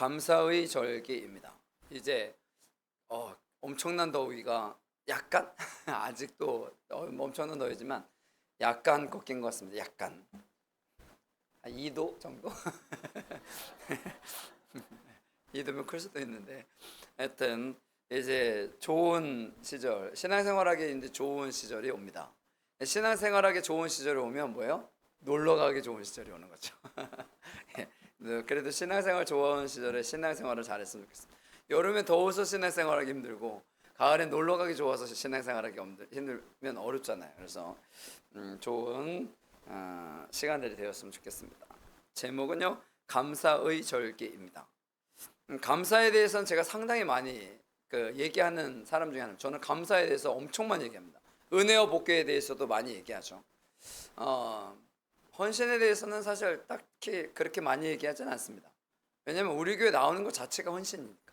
감사의 절기입니다. 이제 엄청난 더위가 약간 아직도 엄청난 더위지만 약간 꺾인 것 같습니다. 약간 2도 정도? 2도면 클 수도 있는데 하여튼 이제 좋은 시절, 신앙생활하기 이제 좋은 시절이 옵니다. 신앙생활하기 좋은 시절이 오면 뭐예요? 놀러 가기 좋은 시절이 오는 거죠. 그래도 신앙생활 좋은 시절에 신앙생활을 잘했으면 좋겠습니다. 여름에 더워서 신앙생활하기 힘들고 가을에 놀러 가기 좋아서 신앙생활하기 힘들면 어렵잖아요. 그래서 좋은 시간들이 되었으면 좋겠습니다. 제목은요, 감사의 절기입니다. 감사에 대해서는 제가 상당히 많이 얘기하는 사람 중에 하나. 저는 감사에 대해서 엄청 많이 얘기합니다. 은혜와 복귀에 대해서도 많이 얘기하죠. 헌신에 대해서는 사실 딱히 그렇게 많이 얘기하지는 않습니다. 왜냐하면 우리 교회 나오는 것 자체가 헌신이니까.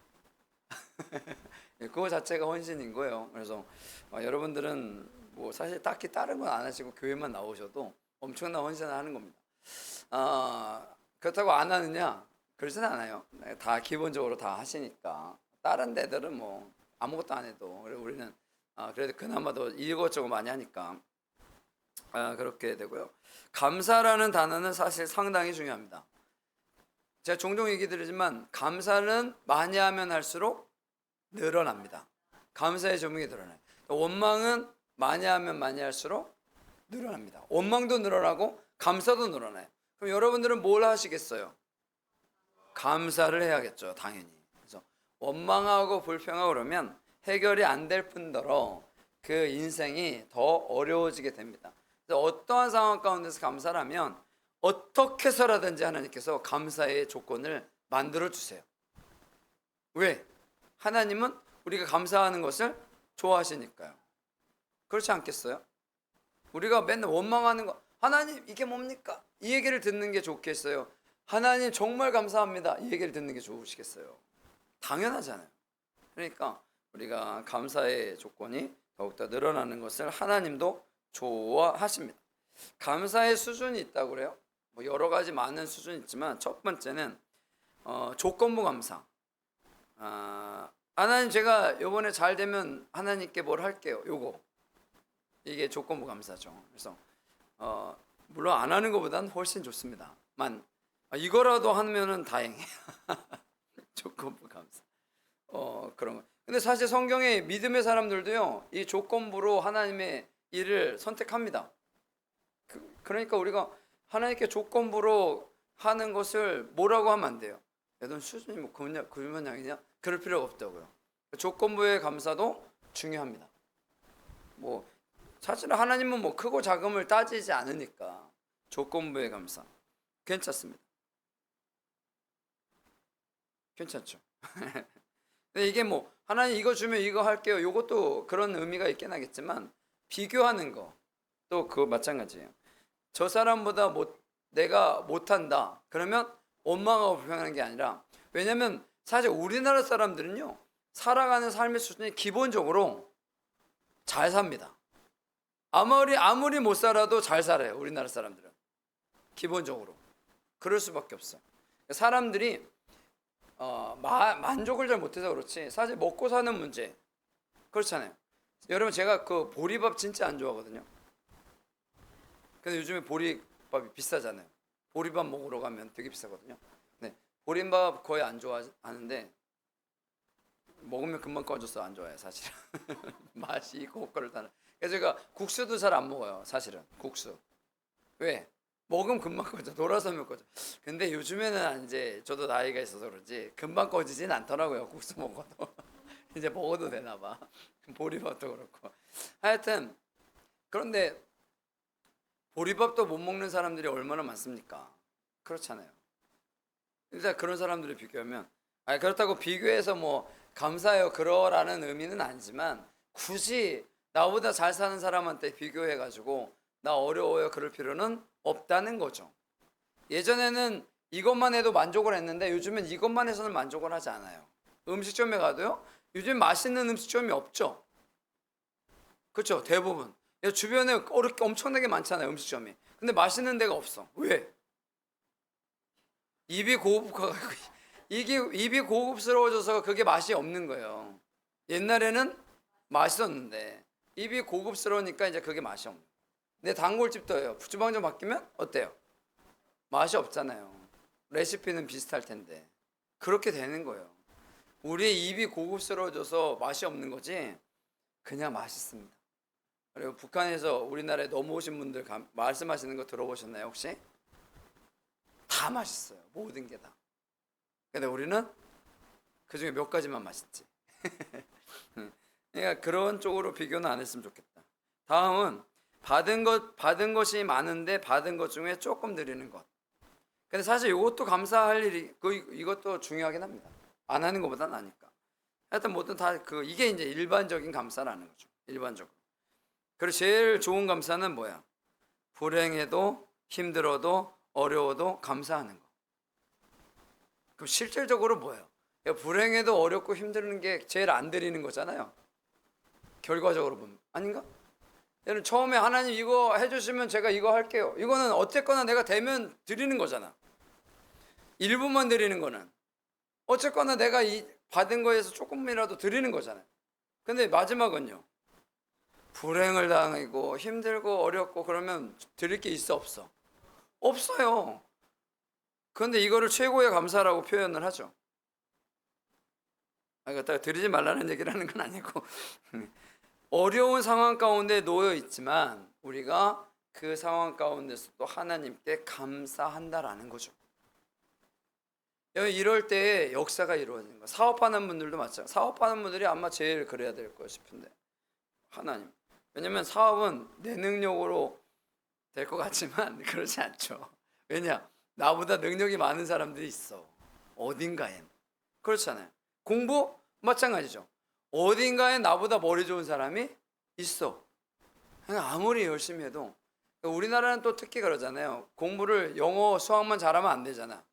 그거 자체가 헌신인 거예요. 그래서 여러분들은 뭐 사실 딱히 다른 건 안 하시고 교회만 나오셔도 엄청난 헌신을 하는 겁니다. 그렇다고 안 하느냐? 그러지는 않아요. 다 기본적으로 다 하시니까. 다른 데들은 뭐 아무것도 안 해도, 우리는 그래도 그나마도 이것저것 많이 하니까 그렇게 되고요. 감사라는 단어는 사실 상당히 중요합니다. 제가 종종 얘기 드리지만 감사는 많이 하면 할수록 늘어납니다. 감사의 조명이 늘어나요. 원망은 많이 하면 많이 할수록 늘어납니다. 원망도 늘어나고 감사도 늘어나요. 그럼 여러분들은 뭘 하시겠어요? 감사를 해야겠죠, 당연히. 그래서 원망하고 불평하고 그러면 해결이 안 될 뿐더러 그 인생이 더 어려워지게 됩니다. 그래서 어떠한 상황 가운데서 감사를 하면 어떻게 해서라든지 하나님께서 감사의 조건을 만들어 주세요. 왜? 하나님은 우리가 감사하는 것을 좋아하시니까요. 그렇지 않겠어요? 우리가 맨날 원망하는 거, 하나님 이게 뭡니까? 이 얘기를 듣는 게 좋겠어요? 하나님 정말 감사합니다, 이 얘기를 듣는 게 좋으시겠어요? 당연하잖아요. 그러니까 우리가 감사의 조건이 더욱더 늘어나는 것을 하나님도 좋아하십니다. 감사의 수준이 있다고 그래요. 뭐 여러 가지 많은 수준이 있지만 첫 번째는 조건부 감사. 하나님 제가 이번에 잘 되면 하나님께 뭘 할게요. 요거 이게 조건부 감사죠. 그래서 물론 안 하는 것보다는 훨씬 좋습니다만 이거라도 하면은 다행이에요. 조건부 감사. 그런 거. 근데 사실 성경에 믿음의 사람들도요, 이 조건부로 하나님의 일을 선택합니다. 그러니까 우리가 하나님께 조건부로 하는 것을 뭐라고 하면 안 돼요. 넌 수준이 뭐 그런 양이냐? 그럴 필요가 없다고요. 조건부의 감사도 중요합니다. 뭐 사실은 하나님은 뭐 크고 작음을 따지지 않으니까 조건부의 감사 괜찮습니다. 괜찮죠? 근데 이게 뭐 하나님 이거 주면 이거 할게요, 이것도 그런 의미가 있긴 하겠지만 비교하는 거 또 그거 마찬가지예요. 저 사람보다 내가 못한다 그러면 원망하고 불평하는 게 아니라, 왜냐면 사실 우리나라 사람들은요, 살아가는 삶의 수준이 기본적으로 잘 삽니다. 아무리 못 살아도 잘 살아요. 우리나라 사람들은 기본적으로 그럴 수밖에 없어요. 사람들이 만족을 잘 못해서 그렇지 사실 먹고 사는 문제 그렇잖아요. 여러분 제가 그 보리밥 진짜 안 좋아하거든요. 근데 요즘에 보리밥이 비싸잖아요. 보리밥 먹으러 가면 되게 비싸거든요. 네, 보리밥 거의 안 좋아하는데 먹으면 금방 꺼져서 안 좋아해요, 사실은. 맛이 있고 그걸 다. 그래서 제가 국수도 잘 안 먹어요, 사실은. 국수. 왜? 먹으면 금방 꺼져. 돌아서면 꺼져. 근데 요즘에는 이제 저도 나이가 있어서 그런지 금방 꺼지진 않더라고요, 국수 먹어도. 이제 먹어도 되나 봐. 보리밥도 그렇고. 하여튼 그런데 보리밥도 못 먹는 사람들이 얼마나 많습니까? 그렇잖아요. 일단 그런 사람들을 비교하면, 그렇다고 비교해서 뭐 감사해요 그러라는 의미는 아니지만 굳이 나보다 잘 사는 사람한테 비교해가지고 나 어려워요 그럴 필요는 없다는 거죠. 예전에는 이것만 해도 만족을 했는데 요즘엔 이것만 해서는 만족을 하지 않아요. 음식점에 가도요, 요즘 맛있는 음식점이 없죠. 그렇죠, 대부분. 주변에 엄청나게 많잖아요, 음식점이. 근데 맛있는 데가 없어. 왜? 입이 고급화가지고 이게 입이 고급스러워져서 그게 맛이 없는 거예요. 옛날에는 맛있었는데 입이 고급스러우니까 이제 그게 맛이 없는 거예요. 근데 단골집도요. 주방좀 바뀌면 어때요? 맛이 없잖아요. 레시피는 비슷할 텐데 그렇게 되는 거예요. 우리의 입이 고급스러워져서 맛이 없는 거지 그냥 맛있습니다. 그리고 북한에서 우리나라에 넘어오신 분들 말씀하시는 거 들어보셨나요 혹시? 다 맛있어요. 모든 게 다. 근데 우리는 그 중에 몇 가지만 맛있지. 그러니까 그런 쪽으로 비교는 안 했으면 좋겠다. 다음은 받은 것이 많은데 받은 것 중에 조금 드리는 것. 근데 사실 이것도 감사할 일이 이것도 중요하긴 합니다. 안 하는 것보다 나니까. 하여튼 뭐든 다 이게 이제 일반적인 감사라는 거죠. 일반적으로. 그리고 제일 좋은 감사는 뭐야? 불행해도 힘들어도 어려워도 감사하는 거. 그럼 실질적으로 뭐예요? 불행해도 어렵고 힘드는 게 제일 안 드리는 거잖아요. 결과적으로 보면 아닌가? 여러분 처음에 하나님 이거 해주시면 제가 이거 할게요. 이거는 어쨌거나 내가 되면 드리는 거잖아. 일부만 드리는 거는 어쨌거나 내가 이 받은 거에서 조금이라도 드리는 거잖아요. 근데 마지막은요. 불행을 당하고 힘들고 어렵고 그러면 드릴 게 있어 없어? 없어요. 그런데 이거를 최고의 감사라고 표현을 하죠. 그러니까 드리지 말라는 얘기를 하는 건 아니고 어려운 상황 가운데 놓여 있지만 우리가 그 상황 가운데서 또 하나님께 감사한다라는 거죠. 이럴 때 역사가 이루어지는 거예요. 사업하는 분들도 마찬가지예요. 사업하는 분들이 아마 제일 그래야 될 것 싶은데 하나님. 왜냐면 사업은 내 능력으로 될 것 같지만 그렇지 않죠. 왜냐? 나보다 능력이 많은 사람들이 있어. 어딘가엔. 그렇잖아요. 공부 마찬가지죠. 어딘가에 나보다 머리 좋은 사람이 있어. 그러니까 아무리 열심히 해도 우리나라는 또 특히 그러잖아요. 공부를 영어, 수학만 잘하면 안 되잖아.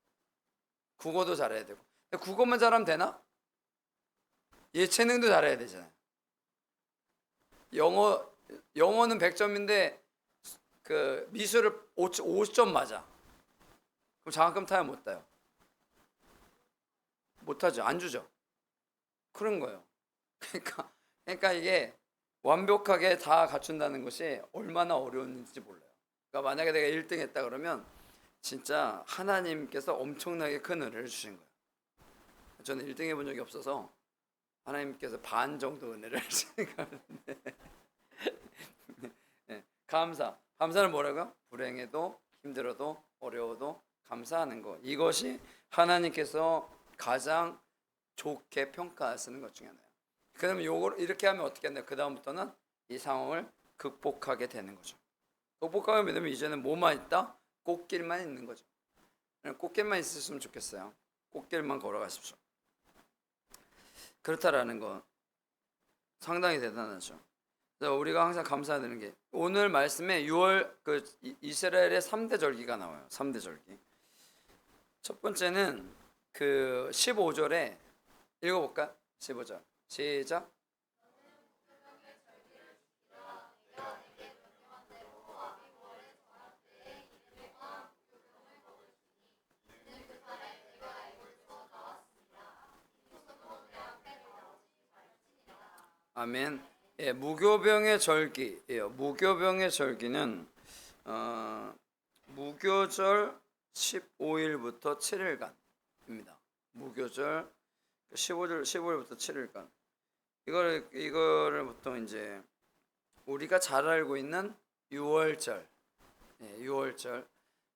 국어도 잘해야 되고. 국어만 잘하면 되나? 예체능도 잘해야 되잖아요. 영어는 100점인데 그 미술을 50점 맞아. 그럼 장학금 타야 못 따요. 못 하죠. 안 주죠. 그런 거예요. 그러니까 이게 완벽하게 다 갖춘다는 것이 얼마나 어려운지 몰라요. 그러니까 만약에 내가 1등 했다 그러면 진짜 하나님께서 엄청나게 큰 은혜를 주신 거예요. 저는 1등 해본 적이 없어서 하나님께서 반 정도 은혜를 주시니까 네, 감사는 뭐라고요? 불행해도 힘들어도 어려워도 감사하는 것. 이것이 하나님께서 가장 좋게 평가하시는 것 중에 하나예요. 그러면 요걸 이렇게 하면 어떻게 하나요? 그 다음부터는 이 상황을 극복하게 되는 거죠. 극복하게 되면 이제는 뭐만 있다? 꽃길만 있는 거죠. 꽃길만 있으셨으면 좋겠어요. 꽃길만 걸어가십시오. 그렇다라는 거 상당히 대단하죠. 우리가 항상 감사드리는 게 오늘 말씀에 6월 이스라엘의 3대 절기가 나와요. 3대 절기. 첫 번째는 그 15절에 읽어볼까? 15절 시작. 아멘. 예, 무교병의 절기예요. 무교병의 절기는 무교절 15일부터 7일간입니다. 무교절 15일부터 7일간. 이거를 보통 이제 우리가 잘 알고 있는 6월절. 예, 6월절.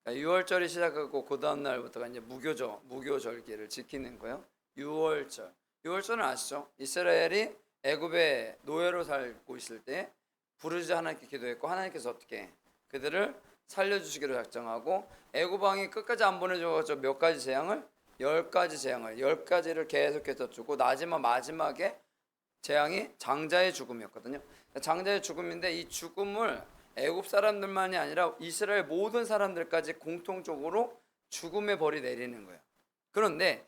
그러니까 6월절이 시작하고 그 다음 날부터가 이제 무교절기를 지키는 거예요. 6월절. 6월절은 아시죠? 이스라엘이 애굽에 노예로 살고 있을 때 부르짖어 하나님께 기도했고 하나님께서 어떻게 그들을 살려주시기로 작정하고 애굽 왕이 끝까지 안 보내줘서 몇 가지 재앙을 10가지를 계속해서 주고 마지막에 재앙이 장자의 죽음이었거든요. 장자의 죽음인데 이 죽음을 애굽 사람들만이 아니라 이스라엘 모든 사람들까지 공통적으로 죽음의 벌이 내리는 거예요. 그런데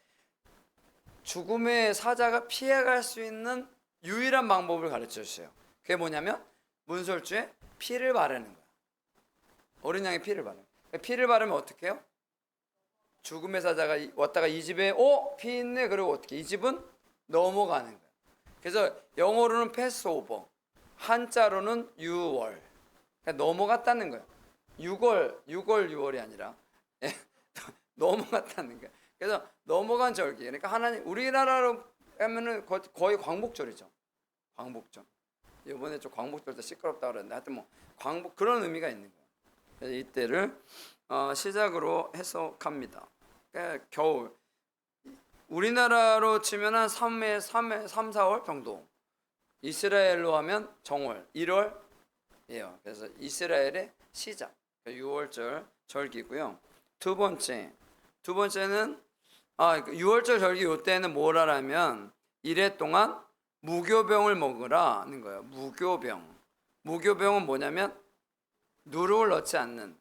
죽음의 사자가 피해갈 수 있는 유일한 방법을 가르쳐 주세요. 그게 뭐냐면 문설주에 피를 바르는 거야. 어린 양의 피를 바르는 거야. 피를 바르면 어떻게 해요? 죽음의 사자가 왔다가 이 집에 피 있네. 그리고 어떻게 이 집은 넘어가는 거예요. 그래서 영어로는 패스오버, 한자로는 유월. 그러니까 넘어갔다는 거예요. 6월이 아니라 넘어갔다는 거예요. 그래서 넘어간 절기. 그러니까 하나님, 우리나라로 하면은 거의 광복절이죠. 광복절. 이번에 좀 광복절 때 시끄럽다 그랬는데 하여튼 뭐 광복 그런 의미가 있는 거예요. 그래서 이때를 시작으로 해석합니다. 그러니까 겨울. 우리나라로 치면 한 3, 4월 정도. 이스라엘로 하면 정월, 1월이에요. 그래서 이스라엘의 시작. 6월절 절기고요. 두 번째는 6월절 절기 이때는 뭐라면 이래 동안 무교병을 먹으라는 거예요. 무교병은 뭐냐면 누룩을 넣지 않는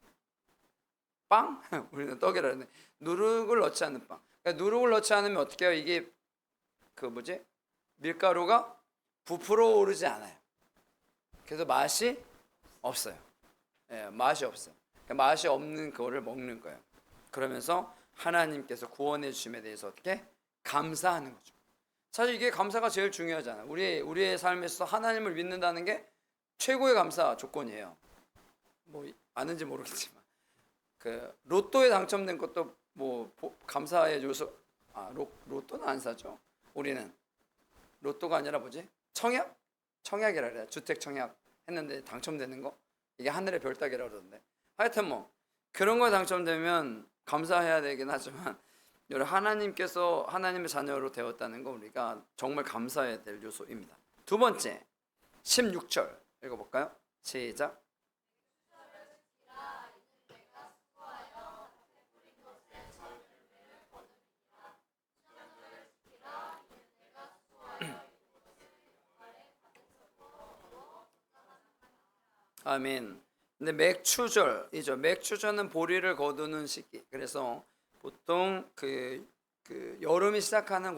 빵? 우리는 떡이라 그러는데 누룩을 넣지 않는 빵. 그러니까 누룩을 넣지 않으면 어떻게 해요? 이게 밀가루가 부풀어 오르지 않아요. 그래서 맛이 없어요. 맛이 없어요. 그러니까 맛이 없는 그거를 먹는 거예요. 그러면서 하나님께서 구원해 주심에 대해서 어떻게 감사하는 거죠. 사실 이게 감사가 제일 중요하잖아요. 우리의 삶에서 하나님을 믿는다는 게 최고의 감사 조건이에요. 뭐 아는지 모르겠지만 로또에 당첨된 것도 뭐 감사의 요소. 로또는 안 사죠. 우리는 로또가 아니라 청약이라 그래요. 주택 청약 했는데 당첨되는 거, 이게 하늘의 별 따기라 그러던데. 하여튼 뭐 그런 거 당첨되면 감사해야 되긴 하지만 하나님께서 하나님의 자녀로 되었다는 거 우리가 정말 감사해야 될 요소입니다. 두 번째 16절 읽어볼까요? 시작. 아멘. 근데 맥추절이죠. 맥추절은 보리를 거두는 시기. 그래서 보통 여름이 시작하는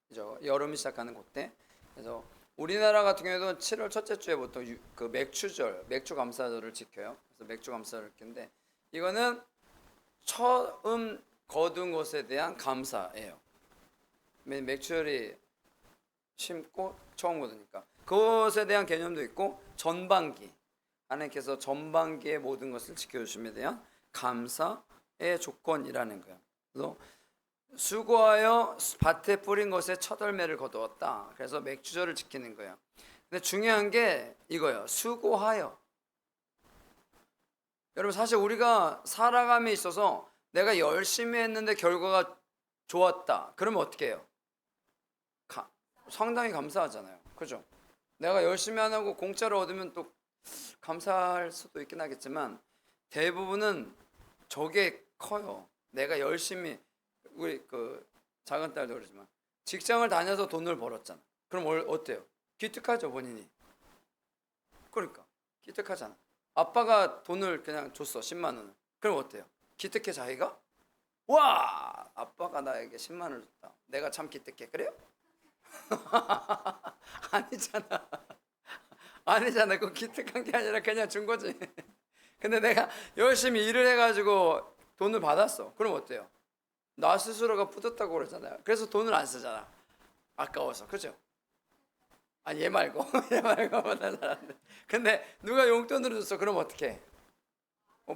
그죠? 여름이 시작하는 그때. 그래서 우리나라 같은 경우에도 7월 첫째 주에 보통 맥추절, 맥주 감사절을 지켜요. 그래서 맥주 감사절을 지키는데 이거는 처음 거둔 것에 대한 감사예요. 맥추절이 심고 처음 거두니까 그것에 대한 개념도 있고 전반기. 하나님께서 전반기의 모든 것을 지켜주심에 대한 감사의 조건이라는 거예요. 그래서 수고하여 밭에 뿌린 것에 첫 열매를 거두었다. 그래서 맥주절을 지키는 거예요. 근데 중요한 게 이거예요. 수고하여. 여러분 사실 우리가 살아감에 있어서 내가 열심히 했는데 결과가 좋았다. 그러면 어떻게 해요? 상당히 감사하잖아요. 그죠? 내가 열심히 안 하고 공짜로 얻으면 또 감사할 수도 있긴 하겠지만 대부분은 저게 커요. 내가 열심히 우리 작은 딸도 그러지만 직장을 다녀서 돈을 벌었잖아. 그럼 어때요? 기특하죠 본인이. 그러니까 기특하잖아. 아빠가 돈을 그냥 줬어 10만 원을. 그럼 어때요? 기특해 자기가? 와 아빠가 나에게 10만 원을 줬다. 내가 참 기특해. 그래요? 아니잖아. 아니잖아. 그거 기특한 게 아니라 그냥 준 거지. 근데 내가 열심히 일을 해가지고 돈을 받았어. 그럼 어때요? 나 스스로가 뿌듯하고 그러잖아요. 그래서 돈을 안 쓰잖아. 아까워서. 그죠? 얘 말고. 얘 말고 나 잘하는데. 근데 누가 용돈으로 줬어. 그럼 어떻게?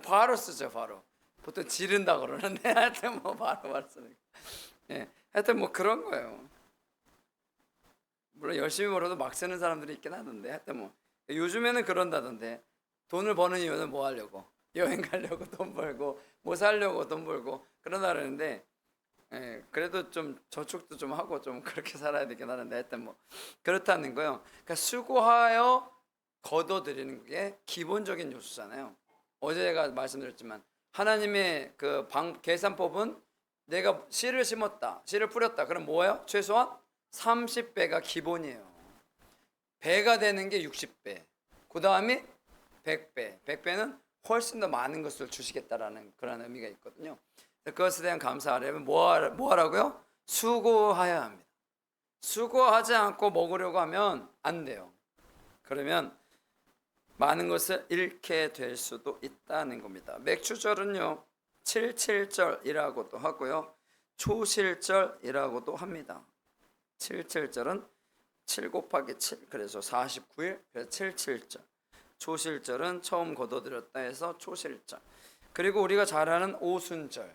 바로 쓰죠. 바로. 보통 지른다 그러는데 하여튼 바로 쓰니까. 하여튼 그런 거예요. 물론 열심히 벌어도 막 쓰는 사람들이 있긴 하던데 하여튼 요즘에는 그런다던데 돈을 버는 이유는 뭐 하려고? 여행 가려고 돈 벌고 뭐 사려고 돈 벌고 그런다 그러는데 그래도 좀 저축도 좀 하고 좀 그렇게 살아야 되긴 하는데 하여튼 그렇다는 거예요. 그러니까 수고하여 거둬들이는 게 기본적인 요소잖아요. 어제 제가 말씀드렸지만 하나님의 계산법은 내가 씨를 심었다, 씨를 뿌렸다. 그럼 뭐예요? 최소한 30배가 기본이에요. 배가 되는 게 60배. 그 다음에 100배. 100배는 훨씬 더 많은 것을 주시겠다라는 그런 의미가 있거든요. 그것에 대한 감사하려면 뭐 하라고요? 수고해야 합니다. 수고하지 않고 먹으려고 하면 안 돼요. 그러면 많은 것을 잃게 될 수도 있다는 겁니다. 맥주절은요, 칠칠절이라고도 하고요. 초실절이라고도 합니다. 칠칠절은 7 곱하기 7, 그래서 49일, 그래서 칠칠절. 초실절은 처음 거둬들였다 해서 초실절. 그리고 우리가 잘 아는 오순절,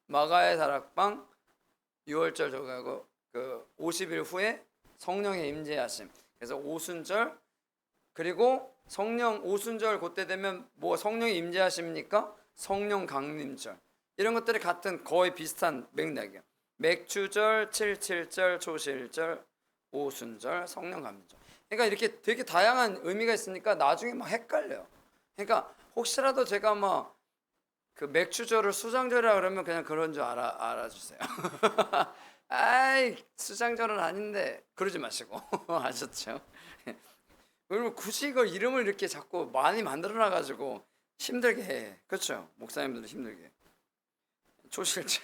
마가의 다락방, 6월절 저거하고 그 50일 후에 성령의 임재하심. 그래서 오순절, 그리고 성령 오순절 그때 되면 뭐 성령이 임재하십니까? 성령 강림절. 이런 것들이 같은 거의 비슷한 맥락이에요. 맥주절, 칠칠절, 초실절, 오순절, 성령 강림절. 그러니까 이렇게 되게 다양한 의미가 있으니까 나중에 막 헷갈려요. 그러니까 혹시라도 제가 막 그 맥주절을 수장절이라 그러면 그냥 그런 줄 알아주세요. 아이 수장절은 아닌데 그러지 마시고 아셨죠? 그리고 굳이 이걸 이름을 이렇게 자꾸 많이 만들어놔 가지고 힘들게 해. 그렇죠? 목사님들도 힘들게 해. 초실절.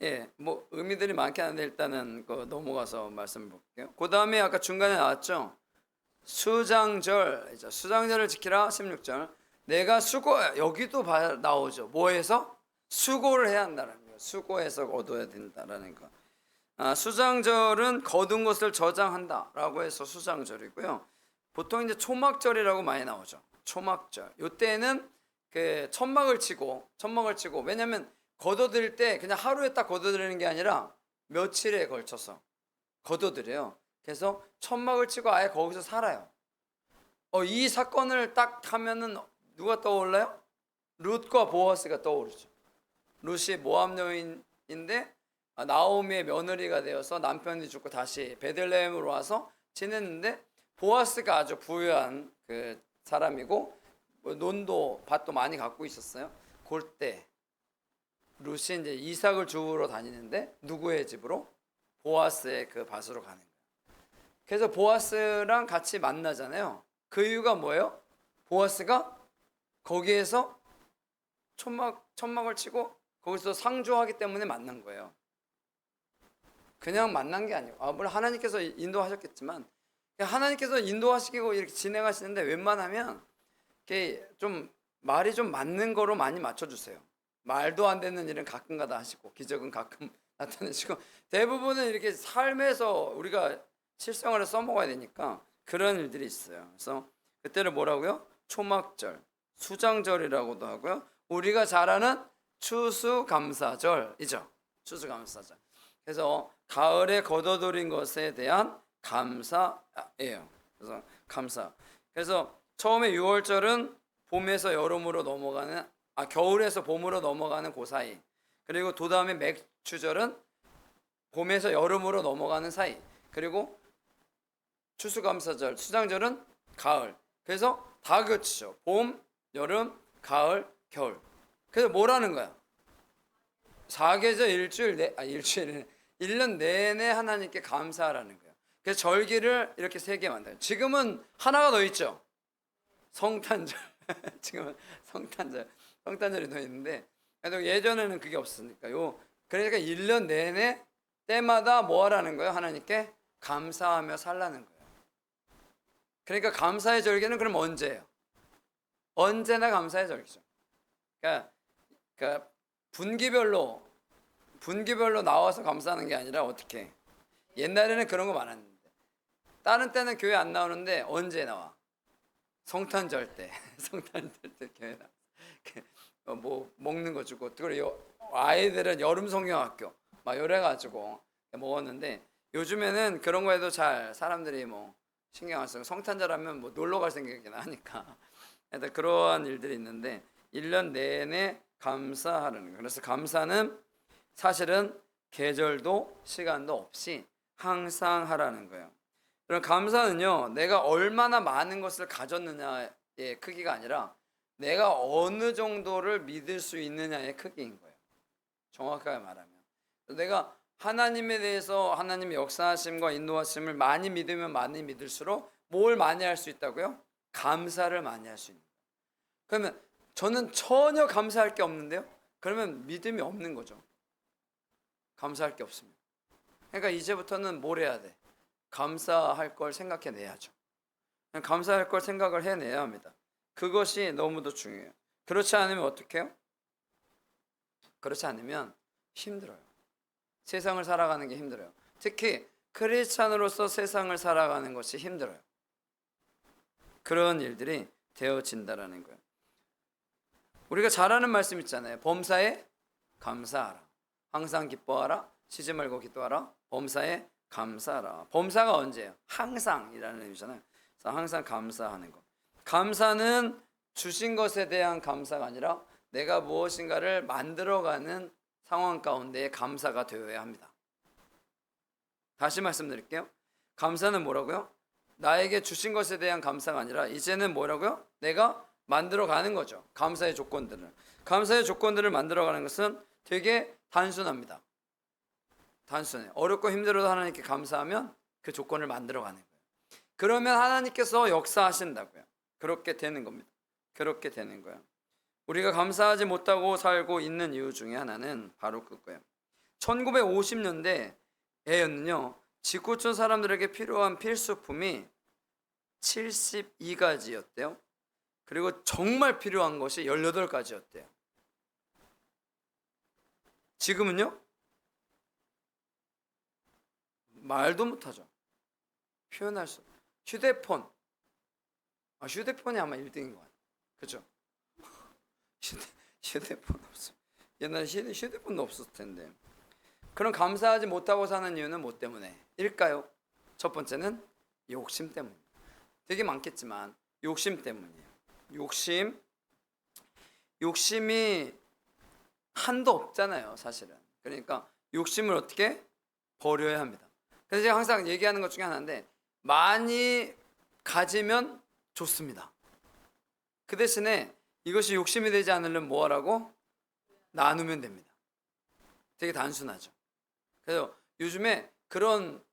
예, 뭐 의미들이 많긴 한데 일단은 그 넘어가서 말씀을 볼게요. 그 다음에 아까 중간에 나왔죠. 수장절, 수장절을 지키라 16절. 내가 여기도 나오죠. 뭐해서? 수고를 해야 한다는 거예요. 수고해서 얻어야 된다라는 거. 수장절은 거둔 것을 저장한다라고 해서 수장절이고요. 보통 이제 초막절이라고 많이 나오죠. 초막절. 이때는 그 천막을 치고 왜냐면 거둬들일 때 그냥 하루에 딱 거둬들이는 게 아니라 며칠에 걸쳐서 거둬들여요. 그래서 천막을 치고 아예 거기서 살아요. 이 사건을 딱 하면은 누가 떠올라요? 룻과 보아스가 떠오르죠. 룻이 모압 여인인데 나오미의 며느리가 되어서 남편이 죽고 다시 베들레헴으로 와서 지냈는데 보아스가 아주 부유한 그 사람이고 논도 밭도 많이 갖고 있었어요. 그때 룻이 이제 이삭을 주우러 다니는데 누구의 집으로? 보아스의 그 밭으로 가는 거예요. 그래서 보아스랑 같이 만나잖아요. 그 이유가 뭐예요? 보아스가 거기에서 천막을 치고 거기서 상주하기 때문에 만난 거예요. 그냥 만난 게 아니고 물론 하나님께서 인도하셨겠지만 하나님께서 인도하시고 이렇게 진행하시는데 웬만하면 이렇게 좀 말이 좀 맞는 거로 많이 맞춰주세요. 말도 안 되는 일은 가끔가다 하시고 기적은 가끔 나타내시고 대부분은 이렇게 삶에서 우리가 실생활을 써먹어야 되니까 그런 일들이 있어요. 그래서 그때를 뭐라고요? 초막절, 수장절이라고도 하고요. 우리가 잘 아는 추수감사절이죠. 추수감사절. 그래서 가을에 거둬들인 것에 대한 감사예요. 그래서 감사. 그래서 처음에 6월절은 봄에서 여름으로 넘어가는 겨울에서 봄으로 넘어가는 그 사이. 그리고 그 다음에 맥주절은 봄에서 여름으로 넘어가는 사이. 그리고 추수감사절, 수장절은 가을. 그래서 다 그치죠. 봄, 여름, 가을, 겨울. 그래서 뭐라는 거야? 4계절 일주일 1년 내내 하나님께 감사하라는 거예요. 그래서 절기를 이렇게 3개 만들어요. 지금은 하나가 더 있죠. 성탄절. 지금은 성탄절이 더 있는데 예전에는 그게 없으니까요. 그러니까 1년 내내 때마다 뭐 하라는 거예요? 하나님께 감사하며 살라는 거예요. 그러니까 감사의 절기는 그럼 언제예요? 언제나 감사의 절기죠. 그러니까 분기별로 나와서 감사하는 게 아니라 어떻게? 옛날에는 그런 거 많았는데 다른 때는 교회 안 나오는데 언제 나와? 성탄절 때 교회 나와. 뭐 먹는 거 주고 그리고 아이들은 여름 성경학교 막 이래가지고 먹었는데 요즘에는 그런 거에도 잘 사람들이 뭐 신경 안 쓰고 성탄절 하면 뭐 놀러 갈 생각이나 하니까 그러한 일들이 있는데 1년 내내 감사하는 거예요. 그래서 감사는 사실은 계절도 시간도 없이 항상 하라는 거예요. 그럼 감사는요, 내가 얼마나 많은 것을 가졌느냐의 크기가 아니라 내가 어느 정도를 믿을 수 있느냐의 크기인 거예요. 정확하게 말하면 내가 하나님에 대해서 하나님의 역사하심과 인도하심을 많이 믿으면 많이 믿을수록 뭘 많이 할 수 있다고요? 감사를 많이 할 수 있는 거예요. 그러면 저는 전혀 감사할 게 없는데요? 그러면 믿음이 없는 거죠. 감사할 게 없습니다. 그러니까 이제부터는 뭘 해야 돼? 감사할 걸 생각해내야죠. 감사할 걸 생각을 해내야 합니다. 그것이 너무도 중요해요. 그렇지 않으면 어떻게 해요? 그렇지 않으면 힘들어요. 세상을 살아가는 게 힘들어요. 특히 크리스찬으로서 세상을 살아가는 것이 힘들어요. 그런 일들이 되어진다라는 거예요. 우리가 잘 아는 말씀 있잖아요. 범사에 감사하라. 항상 기뻐하라. 쉬지 말고 기도하라. 범사에 감사하라. 범사가 언제예요? 항상이라는 의미잖아요. 그래서 항상 감사하는 것. 감사는 주신 것에 대한 감사가 아니라 내가 무엇인가를 만들어가는 상황 가운데 감사가 되어야 합니다. 다시 말씀드릴게요. 감사는 뭐라고요? 나에게 주신 것에 대한 감사가 아니라 이제는 뭐라고요? 내가 만들어가는 거죠. 감사의 조건들을. 감사의 조건들을 만들어가는 것은 되게 단순합니다. 단순해. 어렵고 힘들어도 하나님께 감사하면 그 조건을 만들어가는 거예요. 그러면 하나님께서 역사하신다고요. 그렇게 되는 겁니다. 그렇게 되는 거예요. 우리가 감사하지 못하고 살고 있는 이유 중에 하나는 바로 그거예요. 1950년대에는요, 지구촌 사람들에게 필요한 필수품이 72가지였대요. 그리고 정말 필요한 것이 18가지였대요. 지금은요? 말도 못하죠. 표현할 수 없어요. 휴대폰. 휴대폰이 아마 1등인 것 같아요. 그죠? 휴대폰 없어. 옛날에 휴대폰도 없었을 텐데. 그런 감사하지 못하고 사는 이유는 뭐 때문에? 일까요? 첫 번째는 욕심 때문이에요. 되게 많겠지만 욕심 때문이에요. 욕심이 한도 없잖아요, 사실은. 그러니까 욕심을 어떻게 버려야 합니다. 그래서 제가 항상 얘기하는 것 중에 하나인데, 많이 가지면 좋습니다. 그 대신에 이것이 욕심이 되지 않으려면 뭐 하라고? 나누면 됩니다. 되게 단순하죠. 그래서 요즘에 그런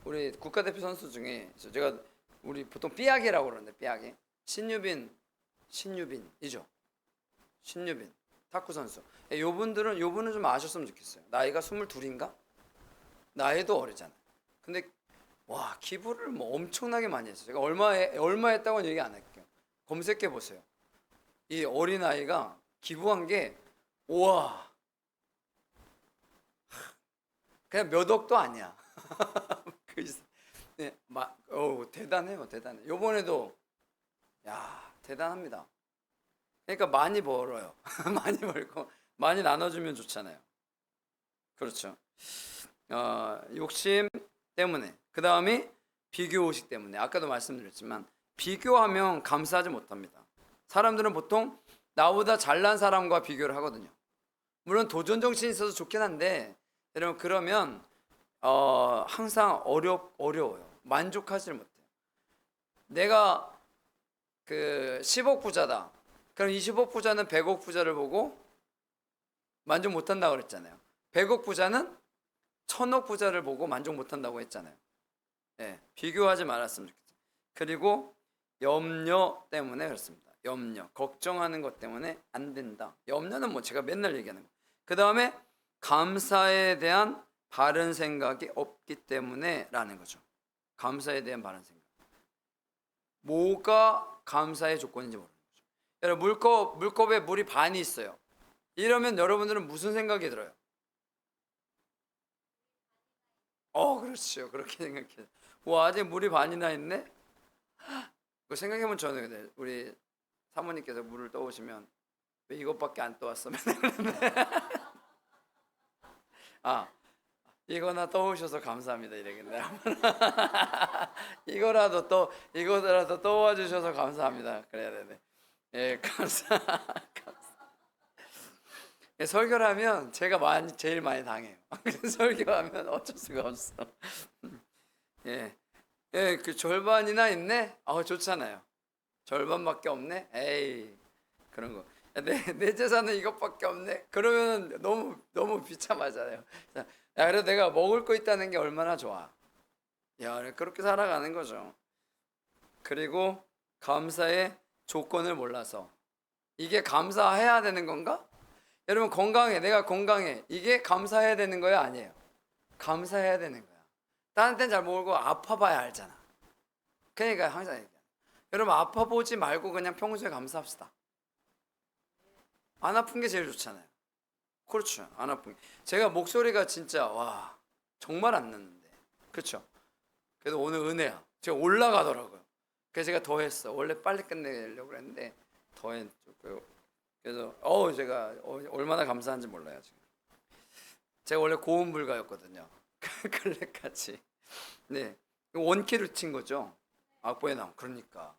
우리 국가대표 선수 중에 제가 우리 보통 삐약이라고 그러는데, 삐약이 신유빈이죠. 신유빈 탁구 선수. 요분은 좀 아셨으면 좋겠어요. 나이가 22인가? 나이도 어리잖아요. 근데 와, 기부를 뭐 엄청나게 많이 했어요. 제가 얼마 했다고는 얘기 안 할게요. 검색해 보세요. 이 어린 아이가 기부한 게, 우와, 그냥 몇 억도 아니야. 네, 대단해요, 대단해. 요번에도 대단합니다. 그러니까 많이 벌어요. 많이 벌고 많이 나눠주면 좋잖아요. 그렇죠. 욕심 때문에, 그 다음이 비교의식 때문에. 아까도 말씀드렸지만 비교하면 감사하지 못합니다. 사람들은 보통 나보다 잘난 사람과 비교를 하거든요. 물론 도전정신이 있어서 좋긴 한데, 여러분, 그러면 항상 어려워요. 만족하지 못해요. 내가 10억 부자다. 그럼 20억 부자는 100억 부자를 보고 만족 못한다고 그랬잖아요. 100억 부자는 1000억 부자를 보고 만족 못한다고 했잖아요. 네, 비교하지 말았으면 좋겠어요. 그리고 염려 때문에 그렇습니다. 염려, 걱정하는 것 때문에 안 된다. 염려는 뭐 제가 맨날 얘기하는 거. 그 다음에 감사에 대한 바른 생각이 없기 때문에 라는 거죠. 감사에 대한 바른 생각. 뭐가 감사의 조건인지 모르는 거죠. 여러분, 물컵에 물이 반이 있어요. 이러면 여러분들은 무슨 생각이 들어요? 그렇죠. 그렇게 생각해요. 와, 아직 물이 반이나 있네? 그 생각해보면 저는 우리 사모님께서 물을 떠오시면 왜 이것밖에 안 떠왔어? 이거나 떠오셔서 감사합니다 이러겠네. 이거라도 떠와 주셔서 감사합니다. 그래야 되네. 예, 감사. 예, 설교를 하면 제가 제일 많이 당해요. 설교하면 어쩔 수가 없어. 예, 그 절반이나 있네. 좋잖아요. 절반밖에 없네. 에이, 그런 거. 내 재산은 이것밖에 없네. 그러면 너무 비참하잖아요. 그래도 내가 먹을 거 있다는 게 얼마나 좋아. 그렇게 살아가는 거죠. 그리고 감사의 조건을 몰라서, 이게 감사해야 되는 건가? 여러분, 내가 건강해. 이게 감사해야 되는 거야, 아니에요? 감사해야 되는 거야. 다른 때는 잘 모르고 아파봐야 알잖아. 그러니까 항상 얘기해요. 여러분, 아파보지 말고 그냥 평소에 감사합시다. 안 아픈 게 제일 좋잖아요. 그렇죠. 안 아픈 게. 제가 목소리가 진짜 와 정말 안 났는데 그렇죠. 그래도 오늘 은혜야. 제가 올라가더라고요. 그래서 제가 더 했어. 원래 빨리 끝내려고 했는데 더 했죠. 그래서 제가 얼마나 감사한지 몰라요 지금. 제가 원래 고음 불가였거든요. 클렉같이. 네, 원키로 친 거죠. 악보에 나온. 그러니까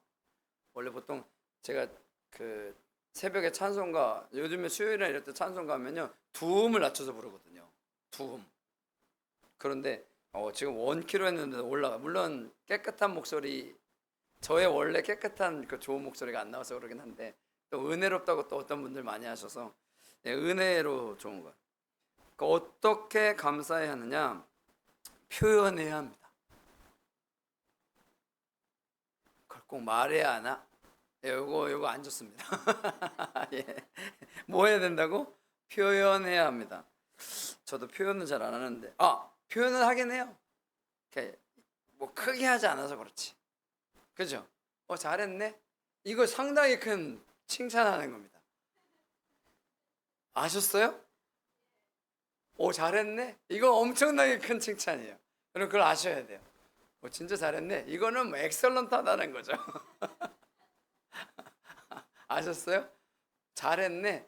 원래 보통 제가 그 새벽에 찬송가 요즘에 수요일이나 이럴 때 찬송가 하면요 두음을 낮춰서 부르거든요. 두음. 그런데 지금 원키로 했는데 올라가. 물론 깨끗한 목소리 저의 원래 깨끗한 그 좋은 목소리가 안 나와서 그러긴 한데 또 은혜롭다고 또 어떤 분들 많이 하셔서 은혜로 좋은 거예요. 그러니까 어떻게 감사해야 하느냐? 표현해야 합니다. 그걸 꼭 말해야 하나? 요거 안 좋습니다. 예. 뭐 해야 된다고? 표현해야 합니다. 저도 표현은 잘 안 하는데 표현은 하긴 해요. 뭐 크게 하지 않아서 그렇지. 그죠? 잘했네? 이거 상당히 큰 칭찬하는 겁니다. 아셨어요? 잘했네? 이거 엄청나게 큰 칭찬이에요. 여러분 그걸 아셔야 돼요. 진짜 잘했네? 이거는 뭐 엑설런트하다는 거죠. 아셨어요? 잘했네?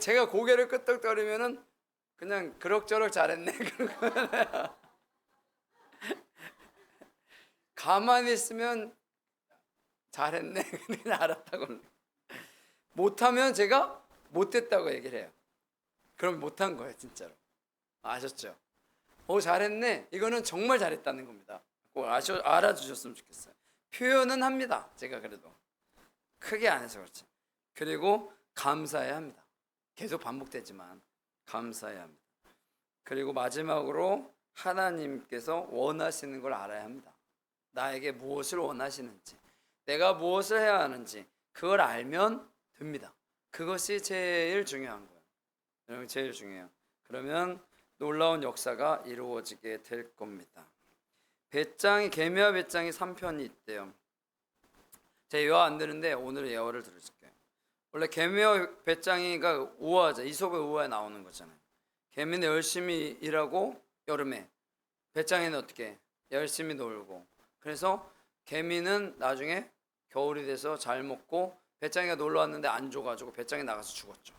제가 고개를 끄덕거리면은 그냥 그럭저럭 잘했네. 가만히 있으면 잘했네. 그냥 알았다고. 못하면 제가 못했다고 얘기를 해요. 그럼 못한 거예요 진짜로. 아셨죠? 잘했네. 이거는 정말 잘했다는 겁니다. 꼭 알아주셨으면 좋겠어요. 표현은 합니다. 제가 그래도 크게 안 해서 그렇지. 그리고 감사해야 합니다. 계속 반복되지만 감사해야 합니다. 그리고 마지막으로 하나님께서 원하시는 걸 알아야 합니다. 나에게 무엇을 원하시는지, 내가 무엇을 해야 하는지 그걸 알면 됩니다. 그것이 제일 중요한 거예요. 제일 중요해요. 그러면 놀라운 역사가 이루어지게 될 겁니다. 계명의 배짱이 3편이 있대요. 제가 예화 안 드는데 오늘 예화를 들으실게요. 원래 계명 배짱이가 우화죠. 이솝의 우화에 나오는 거잖아요. 계미는 열심히 일하고 여름에, 배짱이는 어떻게 열심히 놀고. 그래서 계미는 나중에 겨울이 돼서 잘 먹고 배짱이가 놀러 왔는데 안 줘가지고 배짱이 나가서 죽었죠.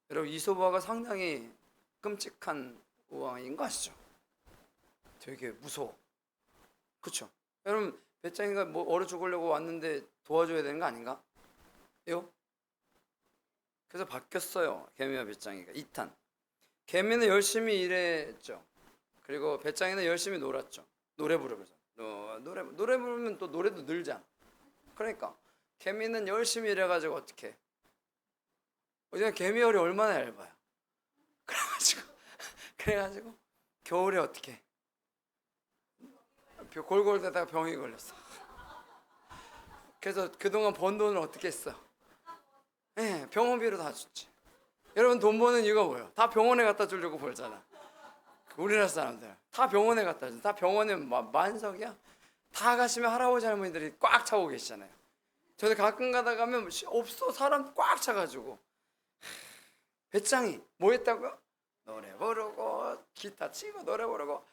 여러분 이솝우화가 상당히 끔찍한 우화인 거 아시죠? 되게 무서워. 그렇죠? 여러분 배짱이가 뭐 얼어 죽으려고 왔는데 도와줘야 되는 거 아닌가? 요? 그래서 바뀌었어요. 개미와 배짱이가 2탄. 개미는 열심히 일했죠. 그리고 배짱이는 열심히 놀았죠. 노래 부르면서 노래 부르면 또 노래도 늘잖아. 그러니까 개미는 열심히 일해가지고 어떻게? 개미열이 얼마나 얇아요. 그래가지고 겨울에 어떻게? 골골대다가 병이 걸렸어. 그래서 그동안 번 돈을 어떻게 했어? 네, 병원비로 다 줬지. 여러분 돈 버는 이유가 뭐예요? 다 병원에 갖다 주려고 벌잖아. 우리나라 사람들 다 병원에 갖다 줘. 다 병원에 만석이야. 다 가시면 할아버지 할머니들이 꽉 차고 계시잖아요. 저도 가끔 가다 가면 없어. 사람 꽉 차가지고. 배짱이 뭐 했다고요? 노래 부르고 기타 치고 노래 부르고.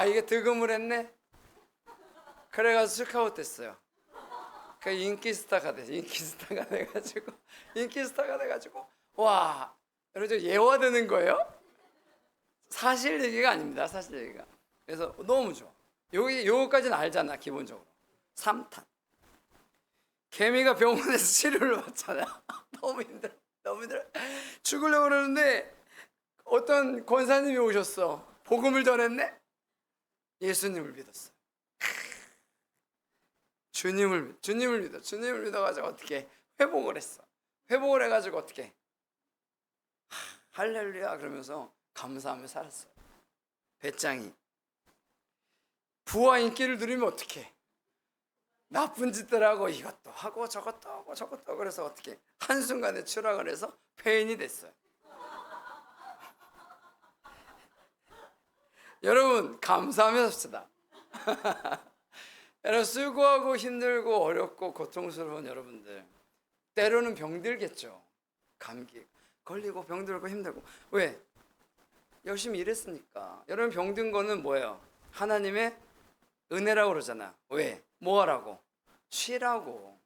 이게 득음을 했네. 그래가지고 스카웃 됐어요. 그 인기스타가 돼가지고 와, 여러분 예화되는 거예요? 사실 얘기가 아닙니다. 사실 얘기가. 그래서 너무 좋아. 요거까지는 알잖아. 기본적으로 3탄 개미가 병원에서 치료를 받잖아. 너무 힘들어. 죽으려고 그러는데 어떤 권사님이 오셨어. 복음을 전했네. 예수님을 믿었어. 주님을 믿어가지고 어떻게 회복을 했어. 회복을 해가지고 어떻게 할렐루야 그러면서 감사하며 살았어요. 배짱이 부와 인기를 누리면 어떻게 나쁜 짓들 하고 이것도 하고 저것도 하고 그래서 어떻게 한순간에 추락을 해서 폐인이 됐어요. 여러분 감사하며 삽시다. 여러분 수고하고 힘들고 어렵고 고통스러운 여러분들 때로는 병들겠죠. 감기 걸리고 병들고 힘들고. 왜? 열심히 일했으니까. 여러분 병든 거는 뭐예요? 하나님의 은혜라고 그러잖아. 왜? 뭐 하라고? 쉬라고.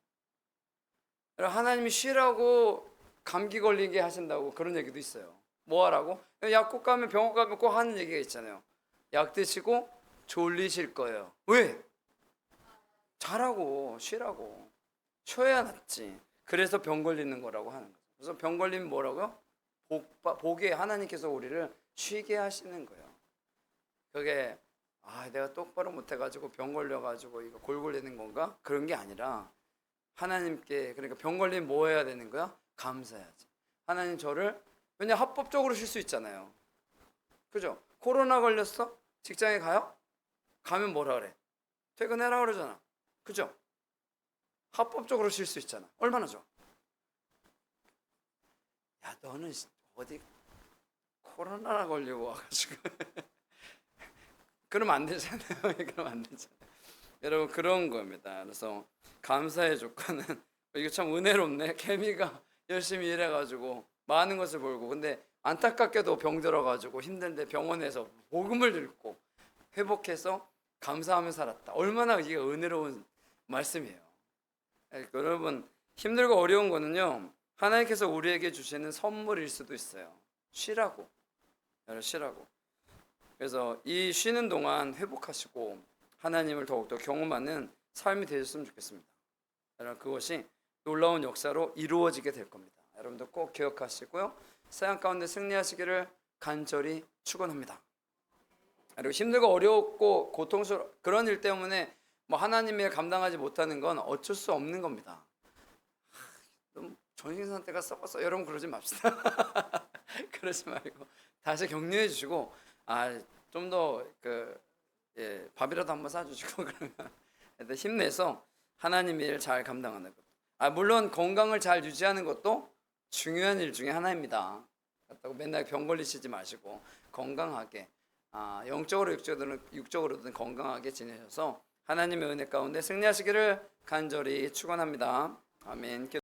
여러분 하나님이 쉬라고 감기 걸리게 하신다고 그런 얘기도 있어요. 뭐 하라고? 약국 가면 병원 가면 꼭 하는 얘기가 있잖아요. 약 드시고 졸리실 거예요. 왜? 자라고 쉬라고. 쉬어야 낫지. 그래서 병 걸리는 거라고 하는 거죠. 그래서 병 걸리면 뭐라고요? 복에 하나님께서 우리를 쉬게 하시는 거예요. 그게 내가 똑바로 못해가지고 병 걸려가지고 이거 골 걸리는 건가? 그런 게 아니라 하나님께, 그러니까 병 걸리면 뭐 해야 되는 거야? 감사해야지. 하나님 저를, 왜냐 합법적으로 쉴 수 있잖아요. 그죠? 코로나 걸렸어? 직장에 가요? 가면 뭐라 그래? 퇴근해라 그러잖아. 그죠? 합법적으로 쉴 수 있잖아. 얼마나 좋아. 야 너는 어디 코로나 걸리고 와가지고 그러면 안 되잖아요. 그러면 안 되잖아요. 여러분 그런 겁니다. 그래서 감사의 조건은 이게 참 은혜롭네. 개미가 열심히 일해가지고 많은 것을 벌고, 근데 안타깝게도 병들어가지고 힘든데 병원에서 복음을 읽고 회복해서 감사하며 살았다. 얼마나 이게 은혜로운 말씀이에요. 여러분 힘들고 어려운 거는요 하나님께서 우리에게 주시는 선물일 수도 있어요. 쉬라고. 여러분 쉬라고. 그래서 이 쉬는 동안 회복하시고 하나님을 더욱더 경험하는 삶이 되셨으면 좋겠습니다. 여러분 그것이 놀라운 역사로 이루어지게 될 겁니다. 여러분도 꼭 기억하시고요. 사역 가운데 승리하시기를 간절히 축원합니다. 그리고 힘들고 어렵고 고통스러운 그런 일 때문에 뭐 하나님의 감당하지 못하는 건 어쩔 수 없는 겁니다. 전신 상태가 썩었어. 여러분 그러지 맙시다. 그러지 말고 다시 격려해 주시고 좀 더 밥이라도 한번 사주시고 그러면 힘내서 하나님의 일 잘 감당하는 것. 물론 건강을 잘 유지하는 것도 중요한 일 중에 하나입니다. 그렇다고 맨날 병 걸리시지 마시고 건강하게 영적으로 육적으로든 건강하게 지내셔서 하나님의 은혜 가운데 승리하시기를 간절히 축원합니다. 아멘.